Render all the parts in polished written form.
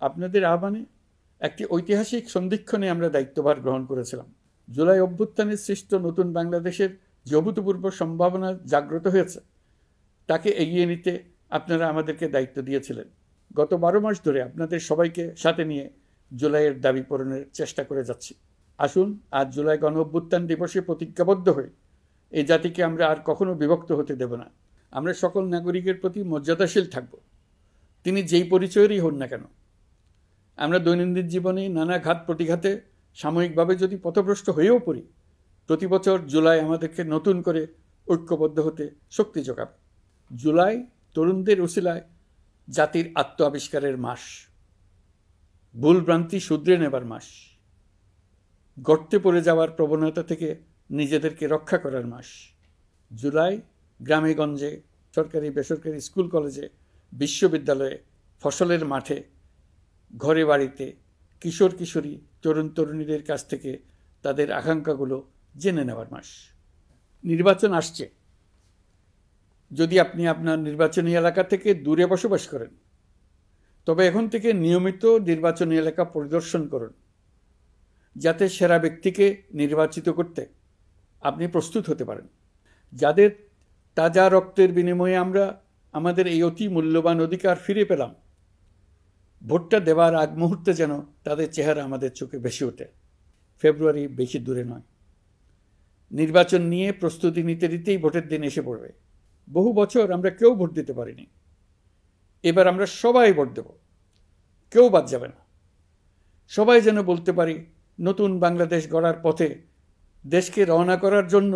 আপনাদের আহ্বানে একটি ঐতিহাসিক সন্ধিক্ষণে আমরা দায়িত্বভার গ্রহণ করেছিলাম। জুলাই অভ্যুত্থানের সৃষ্ট নতুন বাংলাদেশের যে অভূতপূর্ব সম্ভাবনা জাগ্রত হয়েছে তাকে এগিয়ে নিতে আপনারা আমাদেরকে দায়িত্ব দিয়েছিলেন। গত 12 মাস ধরে আপনাদের সবাইকে সাথে নিয়ে জুলাইয়ের দাবি পূরণের চেষ্টা করে যাচ্ছি। আসুন আজ জুলাই গণ অভ্যুত্থান দিবসে প্রতিজ্ঞাবদ্ধ হয়ে এই জাতিকে আমরা আর কখনো বিভক্ত হতে দেব না। আমরা সকল নাগরিকের প্রতি মর্যাদাশীল থাকব, তিনি যেই পরিচয়েরই হন না কেন। আমরা দৈনন্দিন জীবনে নানা ঘাত প্রতিঘাতে সাময়িকভাবে যদি পথভ্রষ্ট হয়েও পড়ি, প্রতি বছর জুলাই আমাদেরকে নতুন করে ঐক্যবদ্ধ হতে শক্তি যোগাবে। জুলাই তরুণদের উসিলায় জাতির আত্ম আবিষ্কারের মাস, ভুলভ্রান্তি শুধরে নেবার মাস, গর্তে পড়ে যাওয়ার প্রবণতা থেকে নিজেদেরকে রক্ষা করার মাস। জুলাই গ্রামে গঞ্জে, সরকারি বেসরকারি স্কুল কলেজে, বিশ্ববিদ্যালয়ে, ফসলের মাঠে, ঘরে বাড়িতে কিশোর কিশোরী তরুণ তরুণীদের কাছ থেকে তাদের আকাঙ্ক্ষাগুলো জেনে নেওয়ার মাস। নির্বাচন আসছে। যদি আপনি আপনার নির্বাচনী এলাকা থেকে দূরে বসবাস করেন, তবে এখন থেকে নিয়মিত নির্বাচনী এলাকা পরিদর্শন করুন, যাতে সেরা ব্যক্তিকে নির্বাচিত করতে আপনি প্রস্তুত হতে পারেন। যাদের তাজা রক্তের বিনিময়ে আমরা আমাদের এই অতি মূল্যবান অধিকার ফিরে পেলাম, ভোটটা দেওয়ার আগ মুহূর্তে যেন তাদের চেহারা আমাদের চোখে ভেসে ওঠে। ফেব্রুয়ারি বেশি দূরে নয়। নির্বাচন নিয়ে প্রস্তুতি নিতে নিতেই ভোটের দিন এসে পড়বে। বহু বছর আমরা কেউ ভোট দিতে পারিনি। এবার আমরা সবাই ভোট দেব, কেউ বাদ যাবে না। সবাই যেন বলতে পারি, নতুন বাংলাদেশ গড়ার পথে দেশকে রওনা করার জন্য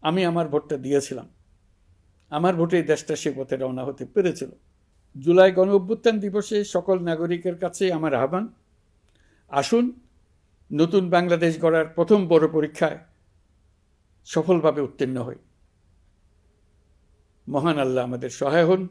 আমি আমার ভোটটা দিয়েছিলাম। আমার ভোটেই দেশটা সে পথে রওনা হতে পেরেছিল। জুলাই গণ অভ্যুত্থান দিবসে সকল নাগরিকের কাছে আমার আহ্বান, আসুন নতুন বাংলাদেশ গড়ার প্রথম বড় পরীক্ষায় সফলভাবে উত্তীর্ণ হই। মহান আল্লাহ আমাদের সহায় হন।